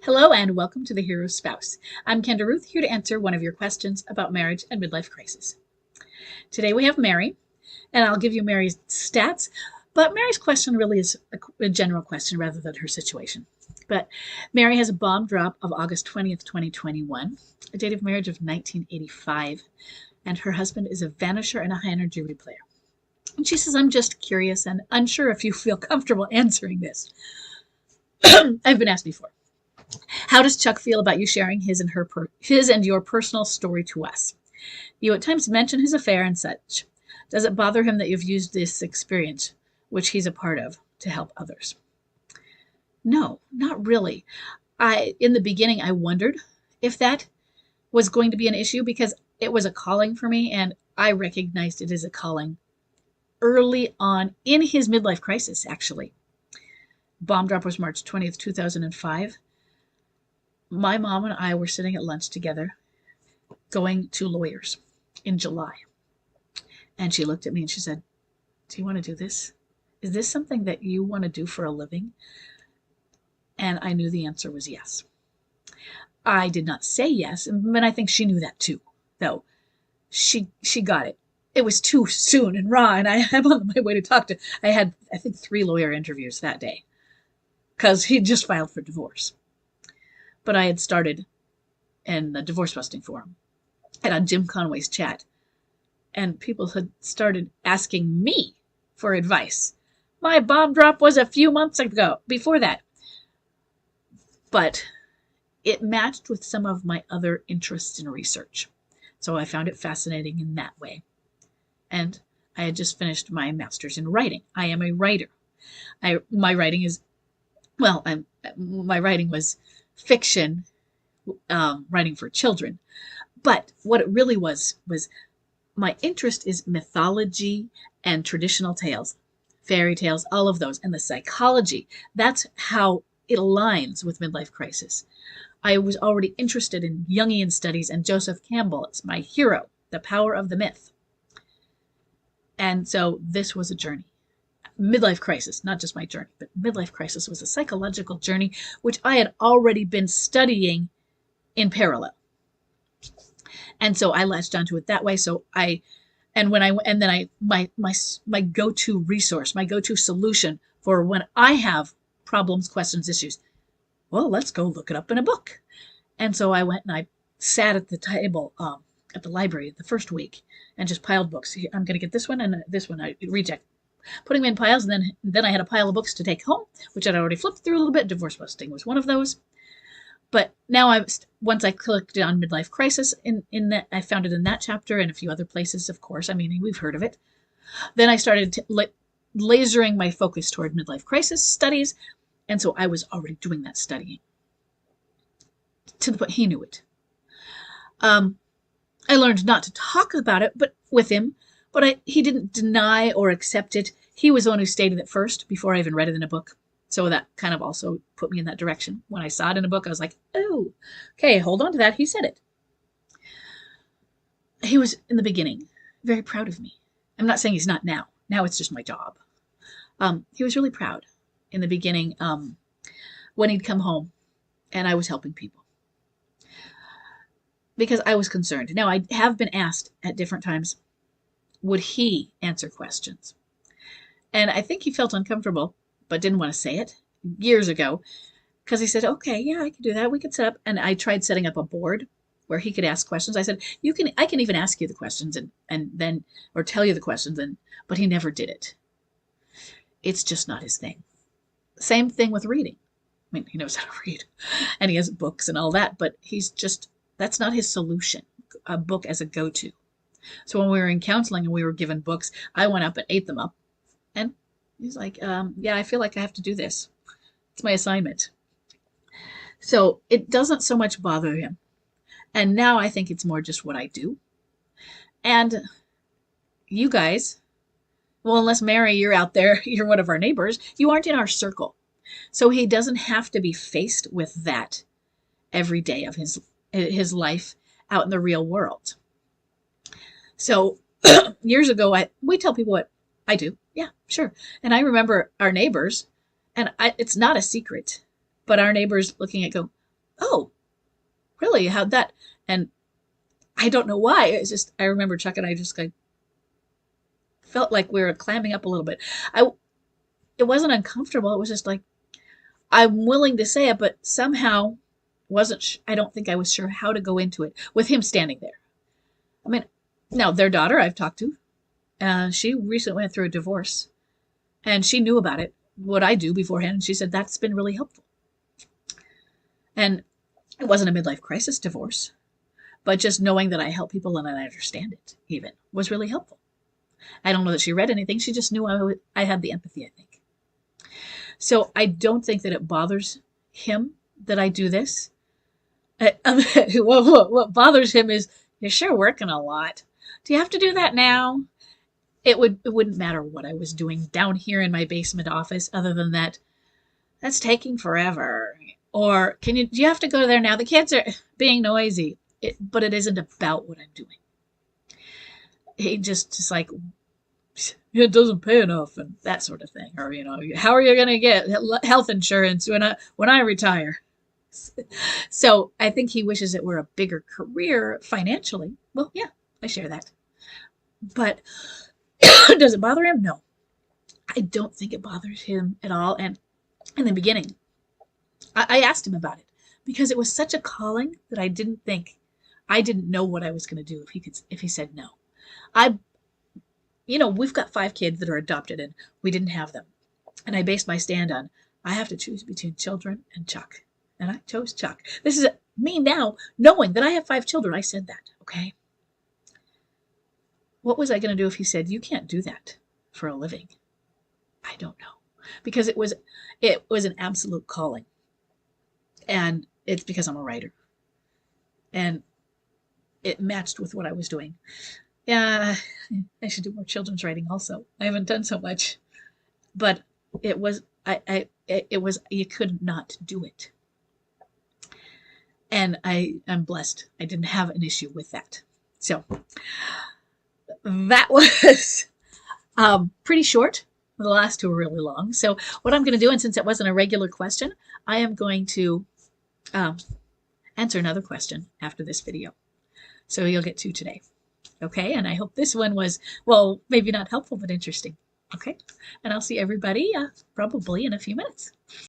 Hello and welcome to The Hero Spouse. I'm Kendra Ruth, here to answer one of your questions about marriage and midlife crisis. Today we have Mary, and I'll give you Mary's stats, but Mary's question really is a general question rather than her situation. But Mary has a bomb drop of August 20th, 2021, a date of marriage of 1985, and her husband is a vanisher and a high energy replayer. And she says, I'm just curious and unsure if you feel comfortable answering this. I've been asked before. How does Chuck feel about you sharing his and your personal story to us? You at times mention his affair and such. Does it bother him that you've used this experience, which he's a part of, to help others? No, not really. In the beginning, I wondered if that was going to be an issue because it was a calling for me, and I recognized it as a calling early on in his midlife crisis, actually. Bomb drop was March 20th, 2005. My mom and I were sitting at lunch together going to Lawyers in July. And she looked at me and she said, do you want to do this? Is this something that you want to do for a living? And I knew the answer was yes. I did not say yes, but I think she knew that too, though. She got it. It was too soon and raw, and I'm on my way to talk to. I had, I think, 3 lawyer interviews that day because he just filed for divorce. But I had started in the divorce busting forum and on Jim Conway's chat, and people had started asking me for advice. My bomb drop was a few months ago, before that. But it matched with some of my other interests in research. So I found it fascinating in that way. And I had just finished my master's in writing. I am a writer. My writing was fiction, writing for children. But what it really was my interest is mythology and traditional tales, fairy tales, all of those, and the psychology. That's how it aligns with midlife crisis. I was already interested in Jungian studies, and Joseph Campbell is my hero, The Power of the Myth. And so this was a journey. Midlife crisis, not just my journey, but midlife crisis was a psychological journey, which I had already been studying in parallel. And so I latched onto it that way. My go-to resource, my go-to solution for when I have problems, questions, issues, well, let's go look it up in a book. And so I went and I sat at the table at the library the first week and just piled books. I'm going to get this one and this one I reject. Putting them in piles, and then I had a pile of books to take home, which I'd already flipped through a little bit. Divorce busting was one of those. But now once I clicked on midlife crisis, in that I found it in that chapter and a few other places, of course. I mean, we've heard of it. Then I started lasering my focus toward midlife crisis studies, and so I was already doing that studying. To the point he knew it. I learned not to talk about it, but with him. But he didn't deny or accept it. He was the one who stated it first before I even read it in a book. So that kind of also put me in that direction. When I saw it in a book, I was like, oh, okay, hold on to that. He said it. He was, in the beginning, very proud of me. I'm not saying he's not now. Now it's just my job. He was really proud in the beginning when he'd come home and I was helping people. Because I was concerned. Now, I have been asked at different times, would he answer questions? And I think he felt uncomfortable, but didn't want to say it years ago, because he said, okay, yeah, I can do that. We could set up. And I tried setting up a board where he could ask questions. I said, I can even ask you the questions and then, or tell you the questions, but he never did it. It's just not his thing. Same thing with reading. I mean, he knows how to read and he has books and all that, but that's not his solution, a book as a go-to. So when we were in counseling and we were given books, I went up and ate them up. And he's like, yeah, I feel like I have to do this. It's my assignment. So it doesn't so much bother him. And now I think it's more just what I do. And you guys, well, unless Mary, you're out there, you're one of our neighbors, you aren't in our circle. So he doesn't have to be faced with that every day of his life out in the real world. So years ago, we tell people what I do. Yeah, sure. And I remember our neighbors, and it's not a secret, but our neighbors looking at go, oh, really? How'd that? And I don't know why. It's just, I remember Chuck and I just like felt like we were clamming up a little bit. I, it wasn't uncomfortable. It was just like, I'm willing to say it, but somehow I don't think I was sure how to go into it with him standing there. I mean, now their daughter I've talked to, she recently went through a divorce and she knew about it, what I do beforehand. And she said that's been really helpful. And it wasn't a midlife crisis divorce, but just knowing that I help people and I understand it even was really helpful. I don't know that she read anything. She just knew I had the empathy, I think. So I don't think that it bothers him that I do this. What bothers him is you're sure working a lot. Do you have to do that now? It wouldn't matter what I was doing down here in my basement office, other than that's taking forever. Or do you have to go there now? The kids are being noisy. But it isn't about what I'm doing. He just like, it doesn't pay enough and that sort of thing. Or, how are you going to get health insurance when I retire? So I think he wishes it were a bigger career financially. Well, yeah, I share that. But does it bother him? No. I don't think it bothers him at all. And in the beginning, I asked him about it because it was such a calling that I didn't know what I was going to do if he said no. We've got 5 kids that are adopted and we didn't have them. And I based my stand on, I have to choose between children and Chuck. And I chose Chuck. This is me now knowing that I have 5 children. I said that, okay? What was I going to do if he said, you can't do that for a living? I don't know. Because it was an absolute calling. And it's because I'm a writer. And it matched with what I was doing. Yeah, I should do more children's writing also. I haven't done so much. But it was, you could not do it. And I'm blessed. I didn't have an issue with that. So that was pretty short. The last 2 were really long. So what I'm going to do, and since it wasn't a regular question, I am going to answer another question after this video. So you'll get 2 today. Okay, and I hope this one was, well, maybe not helpful, but interesting. Okay, and I'll see everybody probably in a few minutes.